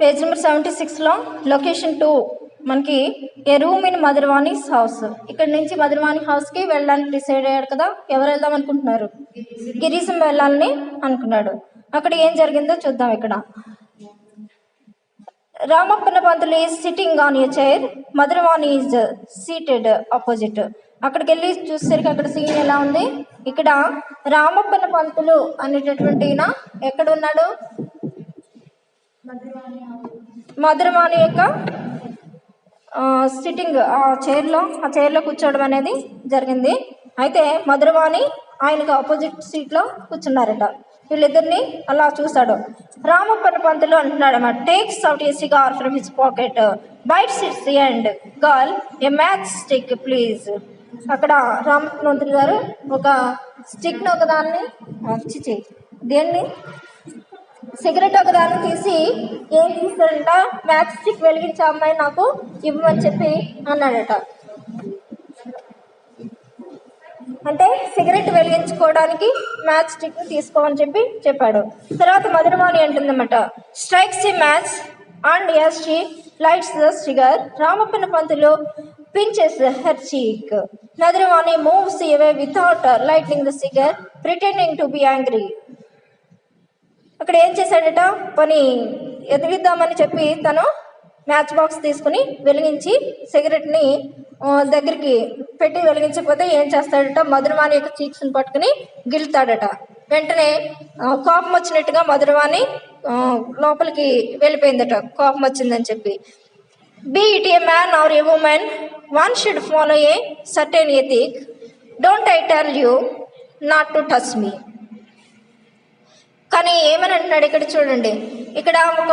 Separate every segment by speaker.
Speaker 1: Page number 76లో location 2 మనకి ఏ room in మధురవాణిస్ house. ఇక్కడ నుంచి మధురవాణి హౌస్కి వెళ్ళడానికి డిసైడ్ అయ్యాడు కదా. ఎవరు వెళ్దాం అనుకుంటున్నారు? గిరీశం వెళ్ళాలని అనుకున్నాడు. అక్కడ ఏం జరిగిందో చూద్దాం. ఇక్కడ Ramappanna Pantulu is sitting on a chair, Madhuravani is seated opposite. అక్కడికి వెళ్ళి చూసేసరికి అక్కడ సీన్ ఎలా ఉంది. ఇక్కడ రామప్పన్న పంతులు అనేటటువంటి ఈయన ఎక్కడ ఉన్నాడు? మధురవాణి యొక్క సిట్టింగ్ ఆ చైర్లో కూర్చోవడం అనేది జరిగింది. అయితే మధురవాణి ఆయనకు ఆపోజిట్ సీట్లో కూర్చున్నారట. వీళ్ళిద్దరిని అలా చూశాడు. రామప్పన్న పంతులు అంటున్నాడు అన్నమాట, takes out a cigar from his pocket, bites its end, girl a match stick please. అక్కడ రామప్పన్న పంతులు గారు ఒక స్టిక్ని ఒకదాన్ని దేన్ని సిగరెట్ ఒకదాన్ని తీసి ఏం తీస్తాడంట, మ్యాచ్ స్టిక్ వెలిగించే అమ్మాయి నాకు ఇవ్వమని చెప్పి అన్నాడట. అంటే సిగరెట్ వెలిగించుకోవడానికి మ్యాచ్ స్టిక్ తీసుకోమని చెప్పాడు. తర్వాత మధురవాణి అంటుందన్నమాట, strikes a match and as she lights the cigar, Ramappanna Pantulu pinches her cheek. Madhuravani moves away without lighting the cigar, pretending to be angry. అక్కడ ఏం చేశాడట, పని ఎదిరిద్దామని చెప్పి తను మ్యాచ్ బాక్స్ తీసుకుని వెలిగించి సిగరెట్ని దగ్గరికి పెట్టి వెలిగించకపోతే ఏం చేస్తాడట, మధురవాణి యొక్క చీక్స్ని పట్టుకుని గిలుతాడట. వెంటనే కోపం వచ్చినట్టుగా మధురవాణి లోపలికి వెళ్ళిపోయిందట, కోపం వచ్చిందని చెప్పి. Be it a man or a woman, one should follow a certain ethic. Don't I tell you not to touch me. కానీ ఏమని అంటున్నాడు ఇక్కడ చూడండి. ఇక్కడ ఒక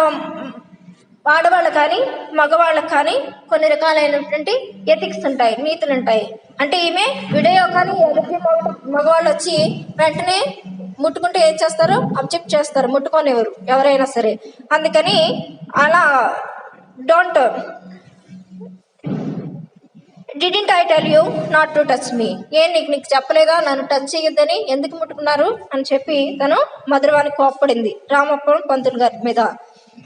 Speaker 1: ఆడవాళ్ళకు కానీ మగవాళ్ళకు కానీ కొన్ని రకాలైనటువంటి ఎథిక్స్ ఉంటాయి, నీతులు ఉంటాయి. అంటే ఈమె వీడియో కానీ ఎదుటి మగవాళ్ళు వచ్చి వెంటనే ముట్టుకుంటే ఏం చేస్తారు, అబ్జెక్ట్ చేస్తారు, ముట్టుకోనివ్వరు ఎవరైనా సరే. అందుకని అలా don't didn't I tell you not to touch me, నీకు చెప్పలేదా నన్ను టచ్ చేయొద్దని, ఎందుకు ముట్టుకున్నారు అని చెప్పి తను మధురవాణి కోప్పడింది రామప్పన్న పంతులు గారి మీద.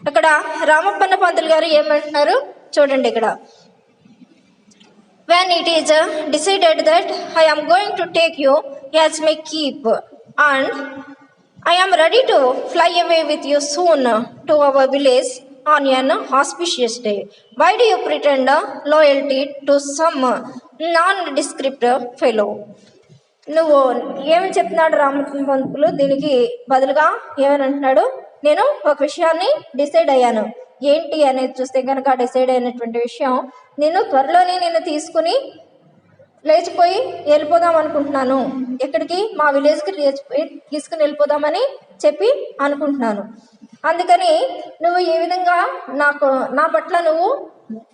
Speaker 1: అక్కడ రామప్పన్న పంతులు గారు ఏమంటున్నారు చూడండి. ఇక్కడ when it is decided that I am going to take you as my keep and I am ready to fly away with you soon to our village on an auspicious day. Why do you pretend loyalty to some non-descript fellow? నువ్వు ఏమని చెప్తున్నాడు రామప్పన్న పంతులు దీనికి బదులుగా ఏమని అంటున్నాడు, నేను ఒక విషయాన్ని డిసైడ్ అయ్యాను. ఏంటి అనేది చూస్తే కనుక డిసైడ్ అయినటువంటి విషయం, నేను త్వరలోనే నిన్ను తీసుకుని లేచిపోయి వెళ్ళిపోదాం అనుకుంటున్నాను. ఎక్కడికి? మా విలేజ్కి తీసుకుని వెళ్ళిపోదామని చెప్పి అనుకుంటున్నాను. అందుకని నువ్వు ఈ విధంగా నా పట్ల నువ్వు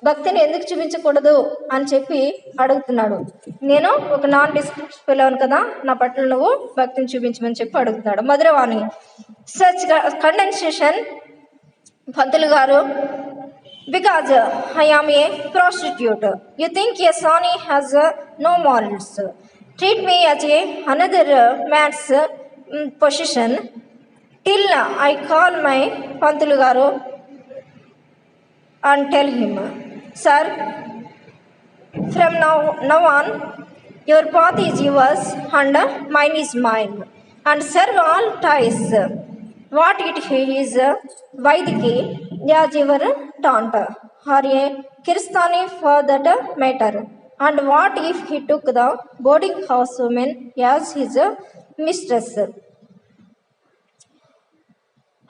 Speaker 1: భక్తిని ఎందుకు చూపించకూడదు అని చెప్పి అడుగుతున్నాడు. నేను ఒక నాన్ డిస్క్రిప్ట్ పిల్లవను కదా, నా పట్ల నువ్వు భక్తిని చూపించమని చెప్పి అడుగుతున్నాడు Madhuravani. Such condensation Pantulu garu, because I am a prostitute, you think a సానీ has no morals, treat me as a another man's position till I call my Pantulu garu and tell him, sir, from now on your path is yours and mine is mine, and serve all ties what it is Vaidiki as your taunt or a Kirstani for that matter. And what if he took the boarding house woman as his mistress?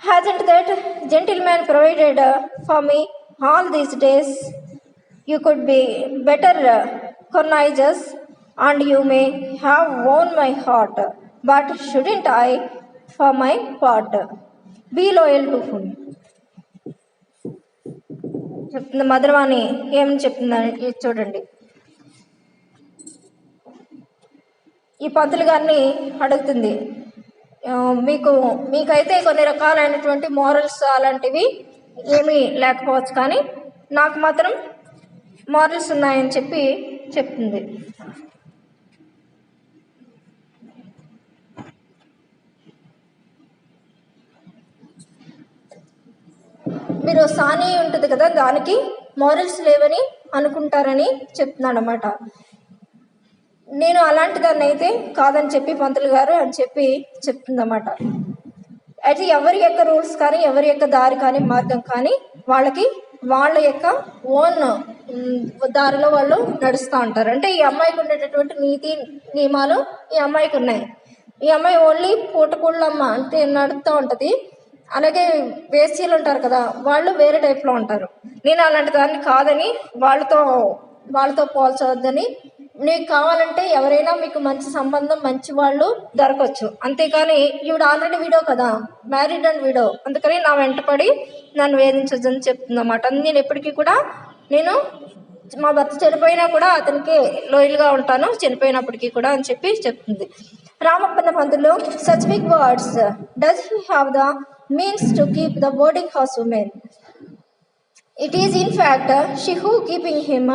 Speaker 1: Hasn't that gentleman provided for me all these days? You could be better connoisseurs and you may have won my heart, but shouldn't I, for my part, be loyal to him? చెప్తుంది మధురవాణి. ఏమని చెప్తుందని చూడండి. ఈ పంతులు గారిని అడుగుతుంది, మీకైతే కొన్ని రకాలైనటువంటి morals అలాంటివి ఏమీ లేకపోవచ్చు, కానీ నాకు మాత్రం మోరల్స్ ఉన్నాయని చెప్పి చెప్తుంది. మీరు సాని ఉంటుంది కదా, దానికి మారల్స్ లేవని అనుకుంటారని చెప్తున్నాడు అనమాట. నేను అలాంటి దాన్ని అయితే కాదని చెప్పి పంతులు గారు అని చెప్పి చెప్తుందన్నమాట. అయితే ఎవరి యొక్క రూల్స్ కానీ, ఎవరి యొక్క దారి కానీ, మార్గం కానీ వాళ్ళ యొక్క ఓన్ దారిలో వాళ్ళు నడుస్తూ ఉంటారు. అంటే ఈ అమ్మాయికి ఉండేటటువంటి నీతి నియమాలు ఈ అమ్మాయికి ఉన్నాయి. ఈ అమ్మాయి ఓన్లీ పూటకూళ్ళమ్మ అంటే నడుస్తూ ఉంటుంది. అలాగే వేసీలు ఉంటారు కదా, వాళ్ళు వేరే టైప్లో ఉంటారు. నేను అలాంటి దాన్ని కాదని, వాళ్ళతో పోల్చవద్దని, నీకు కావాలంటే ఎవరైనా మీకు మంచి సంబంధం, మంచి వాళ్ళు దొరకవచ్చు. అంతేకాని ఈవిడ ఆల్రెడీ వీడో కదా, మ్యారీడ్ అండ్ వీడో, అందుకని నా వెంటపడి నన్ను వేధించొద్దని చెప్తుందన్నమాట. నేను ఎప్పటికీ కూడా మా భర్త చనిపోయినా కూడా అతనికి లోయల్గా ఉంటాను, చనిపోయినప్పటికీ కూడా అని చెప్పి చెప్తుంది. Ramappanna Pantulu, such big words, does he have the means to keep the boarding house woman? It is in fact she who keeping him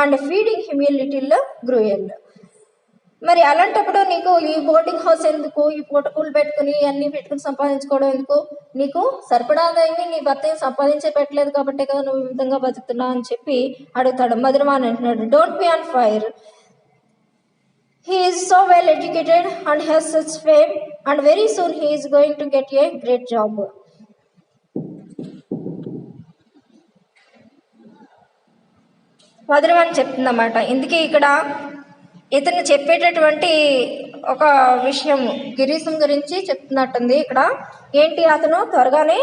Speaker 1: and feeding him a little gruel. మరి అలాంటప్పుడు నీకు ఈ బోర్డింగ్ హౌస్ ఎందుకు, ఈ పూటకూలు పెట్టుకుని అన్నీ పెట్టుకుని సంపాదించుకోవడం ఎందుకు? నీకు సరిపడాదేమి నీ భర్త ఏం సంపాదించే పెట్టలేదు కాబట్టి కదా నువ్వు ఈ విధంగా బతుకుతున్నావు అని చెప్పి అడుగుతాడు. మధురమాన్ అంటున్నాడు, don't be on fire. He is so well educated and has such fame, and very soon he is going to get a great job. మధురమని చెప్తుందన్నమాట. ఇందుకే ఇక్కడ ఇతను చెప్పేటటువంటి ఒక విషయం గిరీశం గురించి చెప్తున్నట్టుంది. ఇక్కడ ఏంటి, అతను త్వరగానే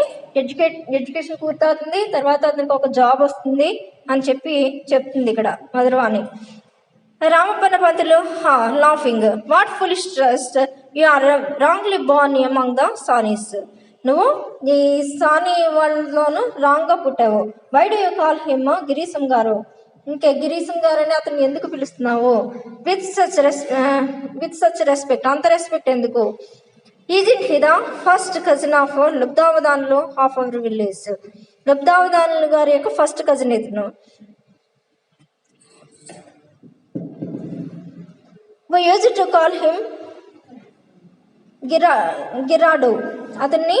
Speaker 1: ఎడ్యుకేషన్ పూర్తవుతుంది, తర్వాత అతనికి ఒక జాబ్ వస్తుంది అని చెప్పి చెప్తుంది ఇక్కడ Madhuravani. Ramappanna Pantulu laughing, what foolish trust, you are wrongly born among the sanis. నువ్వు ఈ సానీ వాళ్ళలోనూ రాంగ్గా పుట్టావు. Why do you call him Girisham garu? ఇంకే గిరీశం గారు అని అతను ఎందుకు పిలుస్తున్నావు? విత్ సచ్ రెస్పెక్ట్, అంత రెస్పెక్ట్ ఎందుకు? Isn't he the first cousin of Lubdhavadhanlu of our village. Lubdhavadhanlu గారి యొక్క ఫస్ట్ కజిన్ ఇతను. We used to call him Giradu, అతన్ని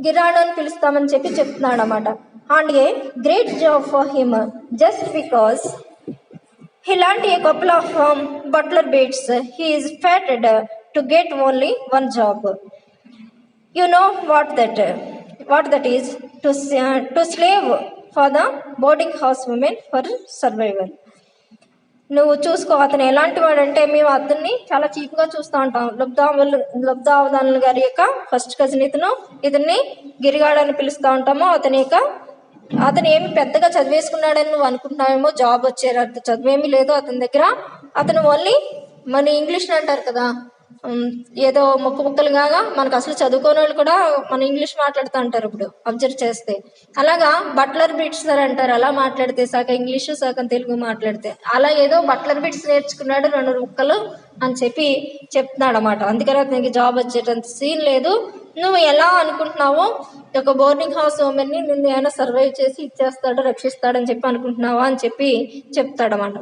Speaker 1: గిరాడు అని పిలుస్తామని చెప్పి చెప్తున్నాడు అన్నమాట. And a great job for him just because he learned a couple of butler beats. He is fated to get only one job. You know what that is? To slave for the boarding house women for survival. నువ్వు చూసుకో, అతను ఎలాంటి వాడంటే మేము అతన్ని చాలా చీప్గా చూస్తూ ఉంటాం. లుబ్దావదానుల గారి యొక్క ఫస్ట్ కజిన్ ఇతన్ని గిరిగాడు అని పిలుస్తూ ఉంటాము. అతను ఏమి పెద్దగా చదివేసుకున్నాడని నువ్వు అనుకుంటున్నావేమో, జాబ్ వచ్చేటట్టు చదువేమీ లేదు అతని దగ్గర. అతను ఓన్లీ మన ఇంగ్లీష్లో అంటారు కదా, ఏదో ముక్కలుగా మనకు అసలు చదువుకోని వాళ్ళు కూడా మన ఇంగ్లీష్ మాట్లాడుతూ ఉంటారు ఇప్పుడు అబ్జర్వ్ చేస్తే. అలాగా బట్లర్ బిట్స్ అంటారు, అలా మాట్లాడితే సగం ఇంగ్లీషు సగం తెలుగు మాట్లాడితే, అలా ఏదో బట్లర్ బిట్స్ నేర్చుకున్నాడు 2 ముక్కలు అని చెప్పి చెప్తున్నాడు అన్నమాట. అందుకని అతనికి జాబ్ వచ్చేటంత సీన్ లేదు. నువ్వు ఎలా అనుకుంటున్నావో ఒక బోర్డింగ్ హౌస్ ఉమెన్ని నిన్ను ఏమైనా సర్వైవ్ చేసి ఇచ్చేస్తాడు, రక్షిస్తాడని చెప్పి అనుకుంటున్నావా అని చెప్పి చెప్తాడన్నమాట.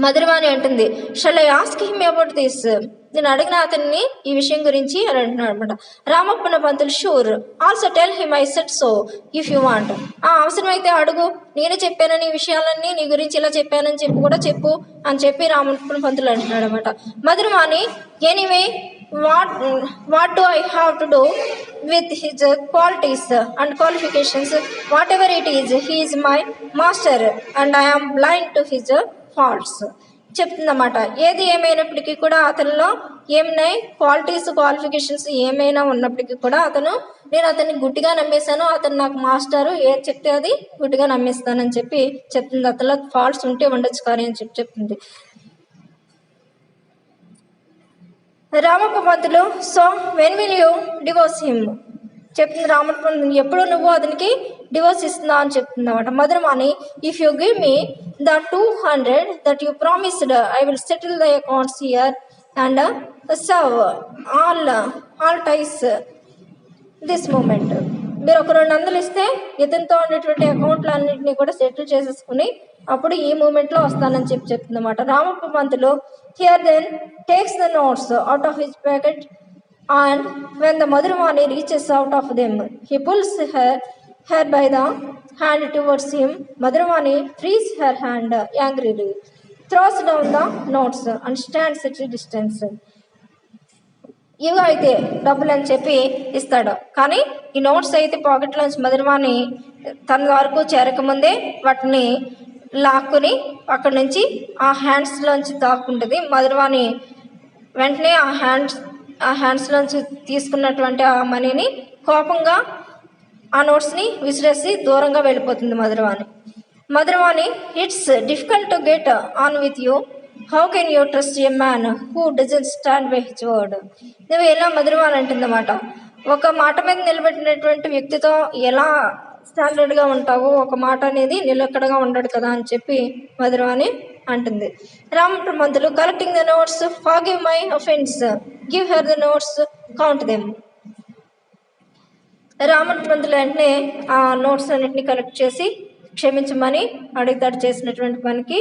Speaker 1: మధురవాణి అంటుంది, shall I ask him about this? నేను అడిగిన అతన్ని ఈ విషయం గురించి అని అంటున్నాడు అనమాట. Ramappanna Pantulu, sure, also tell him I said so if you want. అవసరమైతే అడుగు, నేను చెప్పానని ఈ విషయాలన్నీ నీ గురించి ఇలా చెప్పానని చెప్పి కూడా చెప్పు అని చెప్పి రామప్పన్న పంతులు అంటున్నాడు అనమాట. Madhuravani, anyway what do I have to do with his qualities and qualifications? Whatever it is, he is my master and I am blind to his faults. చెప్తుందన్నమాట. ఏది ఏమైనప్పటికీ కూడా అతనిలో ఏమైనా క్వాలిఫికేషన్స్ ఏమైనా ఉన్నప్పటికీ కూడా నేను అతన్ని గుడ్డిగా నమ్మేశాను, అతను నాకు మాస్టరు, ఏది చెప్తే అది గుడ్డిగా నమ్మేస్తానని చెప్పి చెప్తుంది. అతనిలో ఫాల్ట్స్ ఉంటే ఉండొచ్చు కానీ అని చెప్పి చెప్తుంది. Ramappa Pantulu, so when will you divorce him? చెప్తుంది రామప్ప పంతులు, ఎప్పుడు నువ్వు అతనికి డివోర్స్ ఇస్తున్నావు అని చెప్తుంది అన్నమాట. Madhuravani, if you give me the 200 that you promised, I will settle the accounts here and serve all ties this moment. మీరు ఒక 200 ఇస్తే ఇతనితో ఉండేటువంటి అకౌంట్లు అన్నింటినీ కూడా సెటిల్ చేసేసుకుని అప్పుడు ఈ మూమెంట్లో వస్తానని చెప్పి చెప్తుంది అన్నమాట. Ramappa Pantulu, here then takes the notes out of his packet and when the Madhurmani reaches out of them, he pulls her by the hand towards him. Madhurvani frees her hand angrily, throws down the notes and stands at a distance. ఇవి అయితే డబ్బులు అని చెప్పి ఇస్తాడు. కానీ ఈ notes అయితే పాకెట్లోంచి మధురవాణి తన వరకు చేరకముందే వాటిని లాక్కుని అక్కడి నుంచి ఆ హ్యాండ్స్లోంచి దాక్కుంటుంది. మధురవాణి వెంటనే ఆ హ్యాండ్స్లోంచి తీసుకున్నటువంటి ఆ మనీని కోపంగా ఆ నోట్స్ని విసిరేసి దూరంగా వెళ్ళిపోతుంది Madhuravani it's difficult to get on with you. How can you trust a man who doesn't stand by his word. నువ్వు ఎలా మధురవాణి అంటుందన్నమాట, ఒక మాట మీద నిలబెట్టినటువంటి వ్యక్తితో ఎలా స్టాండర్డ్గా ఉంటావో ఒక మాట అనేది నిలకడగా ఉండడు కదా అని చెప్పి మధురవాణి అంటుంది. Ramapramantulu collecting the notes, forgive my offence, give her the notes, count them. Ramapramantulu వెంటనే ఆ నోట్స్ అన్నింటినీ కలెక్ట్ చేసి క్షమించమని అడుగుతాడు, చేసినటువంటి పనికి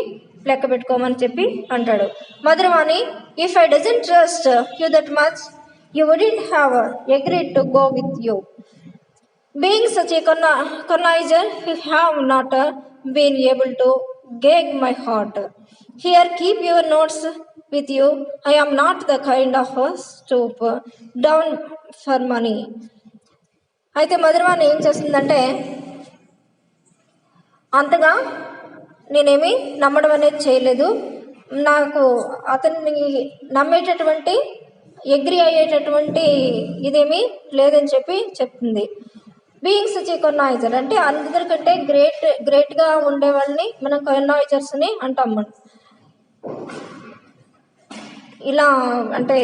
Speaker 1: లెక్క పెట్టుకోమని చెప్పి అంటాడు. Madhuravani if I doesn't trust you that much you wouldn't have agreed to go with you. Being such a connoisseur you have not been able to gauge my heart. Here keep your notes with you. I am not the kind of stoop down for money. అయితే మధురవాణి ఏం చేస్తుందంటే, అంతగా నేనేమి నమ్మడం అనేది చేయలేదు, నాకు అతన్ని నమ్మేటటువంటి ఎగ్రీ అయ్యేటటువంటి ఇదేమీ లేదని చెప్పి చెప్తుంది. బీయింగ్ సచ్ ఏ కన్నాయిజర్ అంటే అందరికంటే గ్రేట్గా ఉండే వాళ్ళని మనం కన్నాయిజర్స్ అని అంటాం. ఇలా అంటే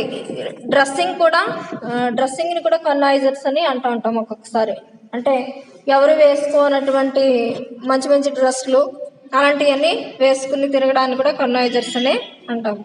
Speaker 1: డ్రెస్సింగ్ని కూడా కన్నాయిజర్స్ అని అంటూ ఉంటాం ఒక్కొక్కసారి. అంటే ఎవరు వేసుకోనటువంటి మంచి మంచి డ్రెస్సులు అలాంటివన్నీ వేసుకుని తిరగడానికి కూడా కన్నాయిజర్స్ అని అంటాం.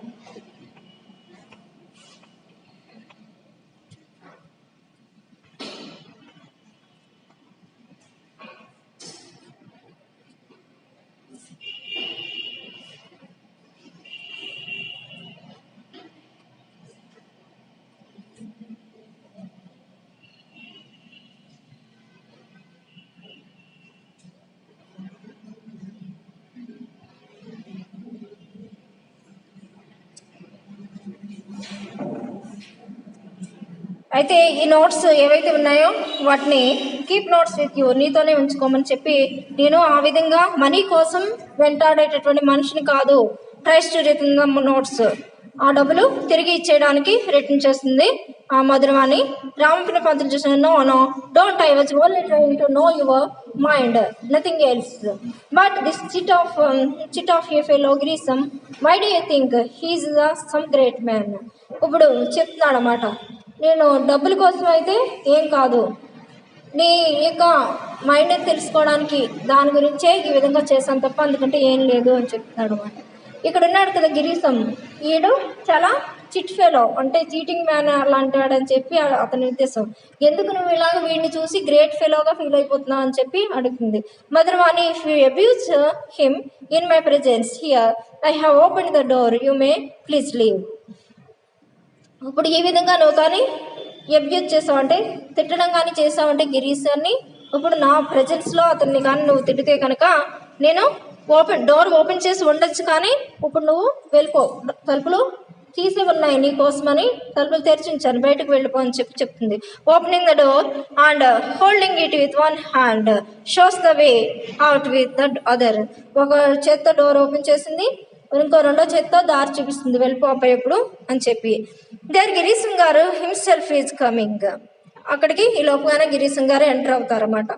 Speaker 1: అయితే ఈ నోట్స్ ఏవైతే ఉన్నాయో వాటిని కీప్ నోట్స్ విత్ యూ, నీతోనే ఉంచుకోమని చెప్పి, నేను ఆ విధంగా మనీ కోసం వెంటాడేటటువంటి మనిషిని కాదు. Tries to return the notes, ఆ డబ్బులు తిరిగి ఇచ్చేయడానికి రిటర్న్ చేస్తుంది ఆ మధురవాణి. రామపిన పంతులు చూసిన no don't, I was only trying to know your mind, nothing else. But this chit of a fellow Girisham, why do you think he's the some great man. ఇప్పుడు చెప్తున్నాడు అన్నమాట, నేను డబ్బుల కోసం అయితే ఏం కాదు, నీ యొక్క మైండ్ని తెలుసుకోవడానికి దాని గురించే ఈ విధంగా చేశాను తప్ప అందుకంటే ఏం లేదు అని చెప్తున్నాడు అన్నమాట. ఇక్కడ ఉన్నాడు కదా గిరీశం, ఈడు చాలా చిట్ ఫెలో అంటే చీటింగ్ మ్యాన్ అలాంటి వాడని చెప్పి అతని ఉద్దేశం. ఎందుకు నువ్వు ఇలాగ వీడిని చూసి గ్రేట్ ఫెలోగా ఫీల్ అయిపోతున్నావు అని చెప్పి అడుగుతుంది. Madhuravani if you abuse him in my presence here I have open the door, you may please leave. ఇప్పుడు ఈ విధంగా నువ్వు కానీ అబ్యూజ్ చేసావంటే, తిట్టడం కానీ చేసావంటే గిరీశాన్ని, ఇప్పుడు నా ప్రెజెన్స్లో అతన్ని కానీ నువ్వు తిట్టితే కనుక నేను డోర్ ఓపెన్ చేసి ఉండొచ్చు, కానీ ఇప్పుడు నువ్వు వెళ్ళిపో, తలుపులు తీసి ఉన్నాయి నీకోసమని తలుపులు తెరిచి ఉంచాను, బయటకు వెళ్ళిపో అని చెప్తుంది. Opening the door and holding it with one hand shows the way out with the other. ఒక చేత్తో డోర్ ఓపెన్ చేసింది, ఇంకో రెండో చేత్తో దారి చూపిస్తుంది, వెళ్ళిపో ఎప్పుడు అని చెప్పి. దేర్ గిరీశం గారు హిమ్సెల్ఫ్ ఈజ్ కమింగ్. అక్కడికి ఈ లోపుగానే గిరీశం గారు ఎంటర్ అవుతారన్నమాట.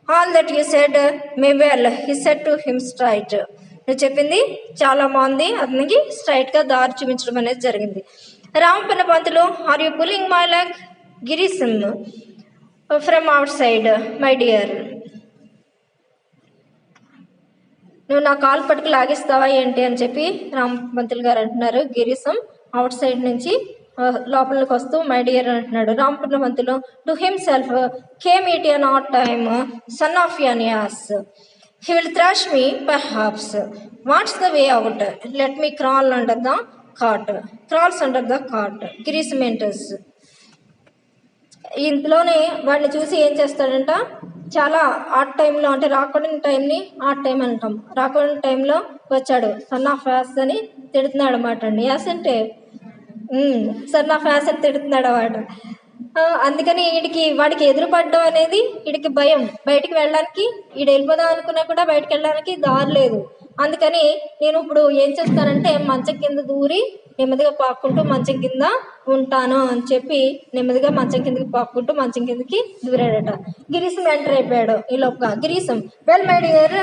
Speaker 1: All that you said may well he said to him straight. నువ్వు చెప్పింది చాలా బాగుంది, అతనికి స్ట్రైట్గా దారి చూపించడం అనేది జరిగింది. Ramappanna Pantulu are you pulling my leg Girisham from అవుట్ సైడ్ మై డియర్. నువ్వు నా కాలు పట్టుకు లాగిస్తావా ఏంటి అని చెప్పి రామపంతులు గారు అంటున్నారు. గిరీశం అవుట్ సైడ్ నుంచి లోపలికి వస్తూ మై డియర్ అంటున్నాడు. Ramappanna Pantulu to himself came it a not time son of యానియాస్, he will thrash me perhaps, what's the way out, let me crawl under the cot, crawls under the cot. Girisham enters. ఇంట్లోనే వాడిని చూసి ఏం చేస్తాడంట, చాలా add టైంలో, అంటే రాకూడని టైంని ఆడ్ టైం అంటాం. రాకూడని టైంలో వచ్చాడు, సన్ ఆఫ్ యాస్ అని తిడుతున్నాడు అనమాట అండి. యాస్ అంటే సన్ ఆఫ్ యాస్ అని తిడుతున్నాడు అన్నమాట. అందుకని వాడికి ఎదురుపడడం అనేది వీడికి భయం. బయటికి వెళ్ళడానికి, వెళ్ళిపోదాం అనుకున్నా కూడా బయటికి వెళ్ళడానికి దారి లేదు. అందుకని నేను ఇప్పుడు ఏం చేస్తానంటే మంచం కింద దూరి నెమ్మదిగా పాక్కుంటూ మంచం కింద ఉంటాను అని చెప్పి నెమ్మదిగా మంచం కిందకి పాక్కుంటూ మంచం కిందకి దూరాడట. గిరీశం ఎంటర్ అయిపోయాడు. ఈ లోపల Girisham, well my dear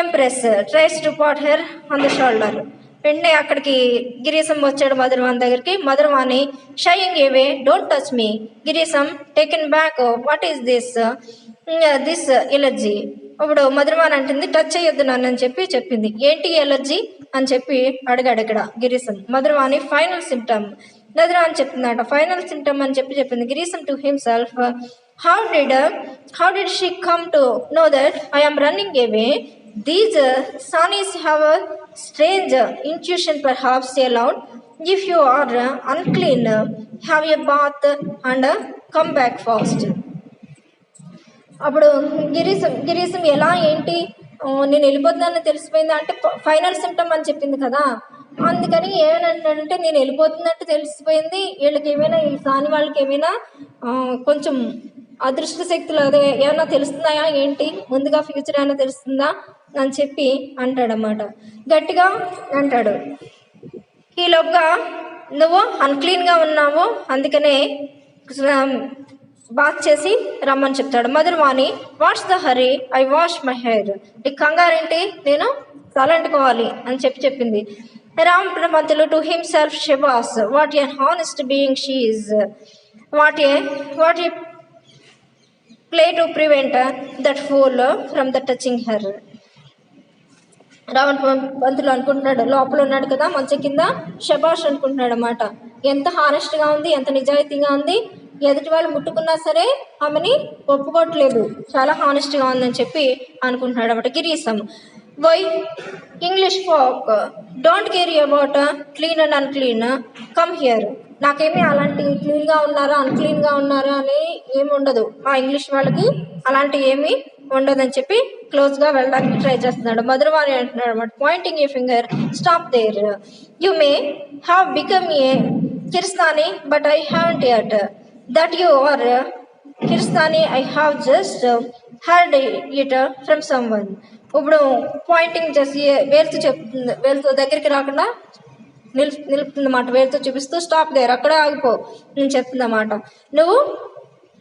Speaker 1: empress tries to pat her on the shoulder. వెంటనే అక్కడికి గిరీశం వచ్చాడు మధురవాణి దగ్గరికి. Madhuravani shying away, don't touch me. Girisham taken back, what is this allergy. ఇప్పుడు మధురవాణి అంటుంది, టచ్ చేయొద్దు నన్ను అని చెప్పి చెప్పింది. ఏంటి ఎలర్జీ అని చెప్పి అడిగాడు ఇక్కడ గిరీశం. Madhuravani final symptom. మధురవాణి చెప్తుందట ఫైనల్ సిమ్టమ్ అని చెప్పి చెప్పింది. Girisham to himself, how did she come to know that I am running away? These Sanis have a strange intuition, perhaps, say aloud. If you are unclean, have a bath and come back fast. అప్పుడు గిరీశం ఎలా ఏంటి నేను వెళ్ళిపోతున్నానని తెలిసిపోయింది అంటే final symptom అని చెప్పింది కదా. అందుకని ఏమనంటాడంటే నేను వెళ్ళిపోతున్నట్టు తెలిసిపోయింది, వీళ్ళకి ఏమైనా ఈ సాని వాళ్ళకి ఏమైనా కొంచెం అదృష్ట శక్తులు అదే ఏమైనా తెలుస్తున్నాయా ఏంటి, ముందుగా ఫ్యూచర్ ఏమైనా తెలుస్తుందా అని చెప్పి అంటాడన్నమాట. గట్టిగా అంటాడు. ఈలోపుగా నువ్వు అన్క్లీన్గా ఉన్నావు, అందుకనే బాత్ చేసి రమ్మని చెప్తాడు. Madhuravani, what's the hurry, I wash my hair. ఈ కంగారేంటి, నేను తలంటుకోవాలి అని చెప్పింది. రామప్రమంతులు టు హిమ్సెల్ఫ్, శబాస్, what a honest being she is, what a play to prevent that fool from the touching her. Ravana Pantulu అనుకుంటున్నాడు, లోపల ఉన్నాడు కదా మంచం కింద, శబాష్ అనుకుంటున్నాడు అన్నమాట. ఎంత హానెస్ట్గా ఉంది, ఎంత నిజాయితీగా ఉంది, ఎదుటి వాళ్ళు ముట్టుకున్నా సరే ఆమెని ఒప్పుకోవట్లేదు, చాలా హానెస్ట్గా ఉందని చెప్పి అనుకుంటున్నాడు అన్నమాట. Girisham, why English folk don't care about clean and unclean, come here. నాకేమీ అలాంటి క్లీన్గా ఉన్నారా అన్క్లీన్గా ఉన్నారా అని ఏమి ఉండదు, మా ఇంగ్లీష్ వాళ్ళకి అలాంటి ఏమీ ఉండదని చెప్పి క్లోజ్గా వెళ్ళడానికి ట్రై చేస్తున్నాడు. మధురవాణి అంటున్నాడు అన్నమాట, pointing a finger, stop there. You may have become a Kiristani but I haven't yet. That you are Kiristani I have just heard it from someone. ఇప్పుడు పాయింటింగ్ చేసి వేలుతో చెప్తుంది, వేలుతో దగ్గరికి రాకుండా నిలుపుతుందన్నమాట, వేలుతో చూపిస్తూ స్టాప్ దేర్, అక్కడే ఆగిపో నేను చెప్తుందన్నమాట. నువ్వు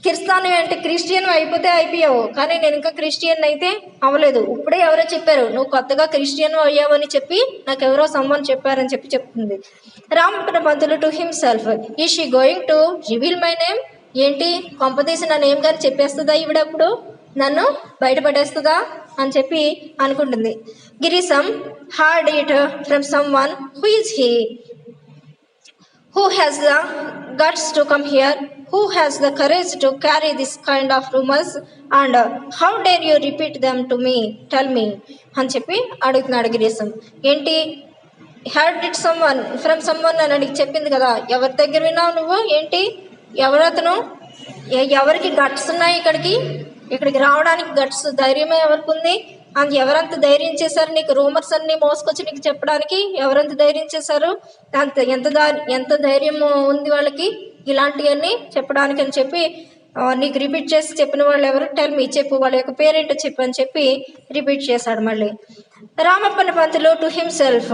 Speaker 1: కిర్స్తాని అంటే క్రిస్టియన్ అయిపోతే అయిపోయావు, కానీ నేను ఇంకా క్రిస్టియన్ అయితే అవ్వలేదు. ఇప్పుడే ఎవరో చెప్పారు నువ్వు కొత్తగా క్రిస్టియన్ అయ్యావు అని చెప్పి, నాకు ఎవరో సమ్మన్ చెప్పారని చెప్పి చెప్తుంది. రామప్రమంతులు టు హిమ్సెల్ఫ్, ఈ she going to reveal my name. ఏంటి కొంపదీసి నా నేమ్ గారు చెప్పేస్తుందా ఈవిడప్పుడు, నన్ను బయటపడేస్తుందా అని చెప్పి అనుకుంటుంది. Girisham, heard it from someone, who is he, who has the guts to come here, who has the courage to carry this kind of rumors, and how dare you repeat them to me, tell me అని చెప్పి అడుగుతున్నాడు గిరీశం. ఏంటి had it someone from someone అని అడిగి చెప్పింది కదా, ఎవరి దగ్గర విన్నావు నువ్వు, ఏంటి ఎవరతను, ఎవరికి గట్స్ ఉన్నాయి ఇక్కడికి రావడానికి గట్స్ ధైర్యమే ఎవరికి ఉంది, అది ఎవరంత ధైర్యం చేశారు నీకు రూమర్స్ అన్నీ మోసుకొచ్చి నీకు చెప్పడానికి, ఎవరంత ధైర్యం చేశారు, ఎంత ధైర్యం ఉంది వాళ్ళకి ఇలాంటివన్నీ చెప్పడానికి అని చెప్పి నీకు రిపీట్ చేసి చెప్పిన వాళ్ళు ఎవరు, టెల్ మీ, చెప్పు, వాళ్ళ యొక్క పేరేంటో చెప్పు అని చెప్పి రిపీట్ చేశాడు. మళ్ళీ Ramappanna Pantulu to himself,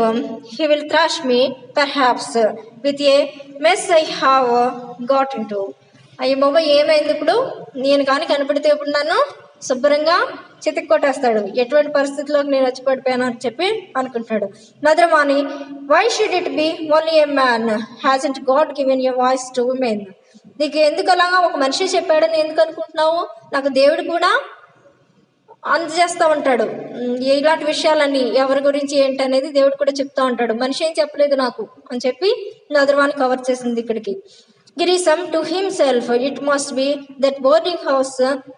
Speaker 1: he will thrash me perhaps with a mess I have got into. అయ్యి బాబా ఏమైంది ఇప్పుడు, నేను కానీ కనపడితే ఇప్పుడు నన్ను శుభ్రంగా చితికి కొట్టేస్తాడు, ఎటువంటి పరిస్థితుల్లోకి నేను వచ్చి పడిపోయాను అని చెప్పి అనుకుంటాడు. Madhuravani, why should it be only a man, hasn't God given a voice to women. నీకు ఎందుకు అలాగా ఒక మనిషి చెప్పాడని ఎందుకు అనుకుంటున్నావు, నాకు దేవుడు కూడా అందజేస్తూ ఉంటాడు ఇలాంటి విషయాలన్నీ, ఎవరి గురించి ఏంటి అనేది దేవుడు కూడా చెప్తూ ఉంటాడు, మనిషి ఏం చెప్పలేదు నాకు అని చెప్పి మధురవాణి కవర్ చేసింది ఇక్కడికి. Girisam to himself, it must be that boarding house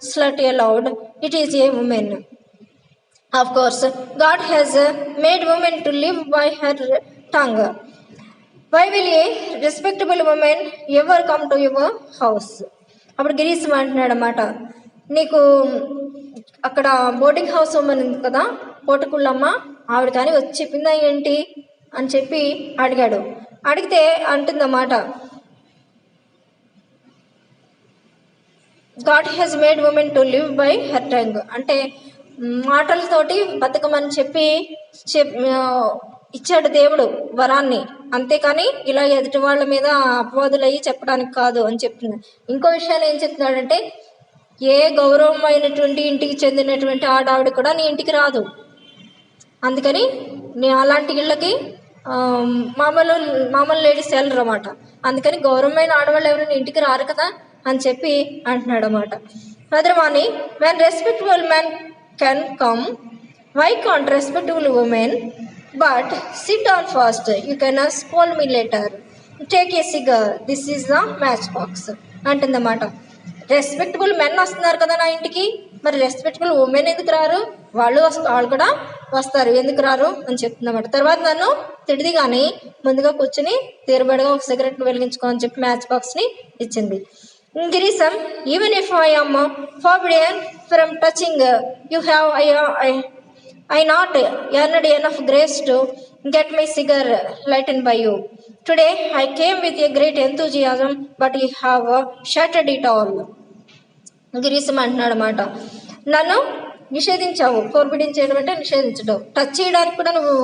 Speaker 1: slut allowed, it is a woman. Of course, God has made women to live by her tongue. Why will a respectable woman ever come to your house? అప్పుడు గిరీశం అంటున్నాడు అన్నమాట, నీకు అక్కడ boarding house women ఉంది కదా, పోటుకుళ్ళమ్మ, ఆవిడ కానీ వచ్చి చెప్పిందా ఏంటి అని చెప్పి అడిగాడు. అడిగితే అంటుందన్నమాట, God has made women to live by her tongue. అంటే మాటలతోటి బతకమని చెప్పి ఇచ్చాడు దేవుడు వరాన్ని, అంతేకాని ఇలా ఎదుటి వాళ్ళ మీద అపవాదులయ్యి చెప్పడానికి కాదు అని చెప్తుంది. ఇంకో విషయాన్ని ఏం చెప్తున్నాడంటే, ఏ గౌరవమైనటువంటి ఇంటికి చెందినటువంటి ఆడావిడ కూడా నీ ఇంటికి రాదు, అందుకని నేను అలాంటి ఇళ్ళకి మామూలు లేడీస్ వెళ్ళరు అన్నమాట, అందుకని గౌరవమైన ఆడవాళ్ళు ఎవరైనా ఇంటికి రారు కదా అని చెప్పి అంటున్నాడు అన్నమాట. Madhuravani, when respectable man can come, why can't respectable women but sit on fast, you can scold me later, take a cigar, this is the match box అంటుందన్నమాట. రెస్పెక్టబుల్ మెన్ వస్తున్నారు కదా నా ఇంటికి, మరి రెస్పెక్టబుల్ ఉమెన్ ఎందుకు రారు? వాళ్ళు కూడా వస్తారు, ఎందుకు రారు అని చెప్తుందన్నమాట. తర్వాత నన్ను తిడిది కానీ ముందుగా కూర్చుని తీరుబడిగా ఒక సిగరెట్ని వెలిగించుకో అని చెప్పి మ్యాచ్ బాక్స్ని ఇచ్చింది. Girisham, even if I am forbidden from touching you, have I not earned enough grace to get my cigar lighted by you. Today I came with a great enthusiasm, but you have shattered it all. Girisham అంటున్నాడు అన్నమాట, నన్ను నిషేధించావు, ఫోర్బిడిన్ చేయడం అంటే నిషేధించడం, touch చేయడానికి కూడా నువ్వు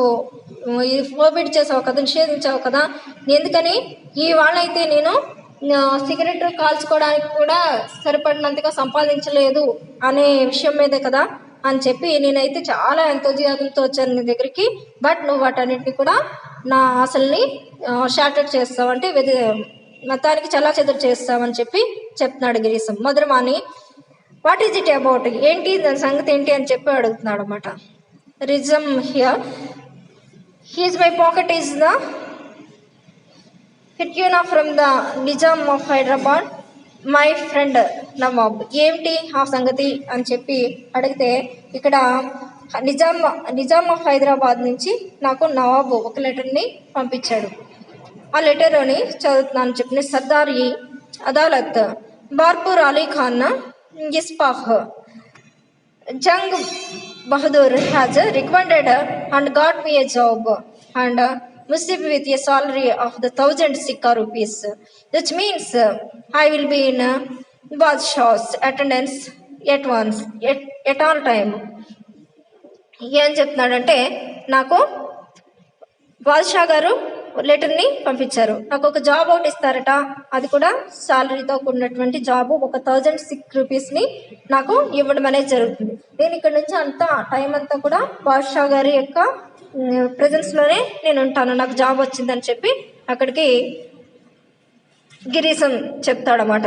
Speaker 1: ఫోర్బిడ్ చేసావు కదా, నిషేధించావు కదా, ఎందుకని ఈ వాళ్ళైతే నేను సిగరెట్ కాల్చుకోవడానికి కూడా సరిపడినంతగా సంపాదించలేదు అనే విషయం మీదే కదా అని చెప్పి నేనైతే చాలా ఎంతోజియాజంతో వచ్చాను నీ దగ్గరికి, బట్ నువ్వు వాటన్నిటిని కూడా నా ఆశల్ని షార్టెడ్ చేస్తావు, అంటే మతానికి చాలా చెదురు చేస్తావని చెప్పి చెప్తున్నాడు Girisham. Madhuravani, what is it about, ఏంటి దాని సంగతి ఏంటి అని చెప్పి అడుగుతున్నాడు అన్నమాట. రిజం here, here's my pocket is the హిట్యూనా from the Nizam of Hyderabad, my friend Nawab. ఏమిటి ఆ సంగతి అని చెప్పి అడిగితే, ఇక్కడ నిజాం ఆఫ్ హైదరాబాద్ నుంచి నాకు నవాబు ఒక లెటర్ని పంపించాడు, ఆ లెటర్ని చదువుతున్నాను చెప్పిన. Sardar Adalat, Barpur Ali Khan Ispah, Jung Bahadur has recommended and got me a job and Musib with a salary of the 1,000 Sikka rupees, which means I will be in Badshah's attendance at all time. ఏం చెప్తున్నాడంటే, నాకు బాద్షా గారు లెటర్ని పంపించారు, నాకు ఒక జాబ్ ఒకటి ఇస్తారట, అది కూడా సాలరీతో కూడినటువంటి జాబు, ఒక 1,000 సిక్ రూపీస్ని నాకు ఇవ్వడం అనేది జరుగుతుంది. నేను ఇక్కడ నుంచి అంతా టైం అంతా కూడా బాద్షా గారి యొక్క ప్రెజెన్స్లోనే నేను ఉంటాను, నాకు జాబ్ వచ్చిందని చెప్పి అక్కడికి గిరీశం చెప్తాడన్నమాట.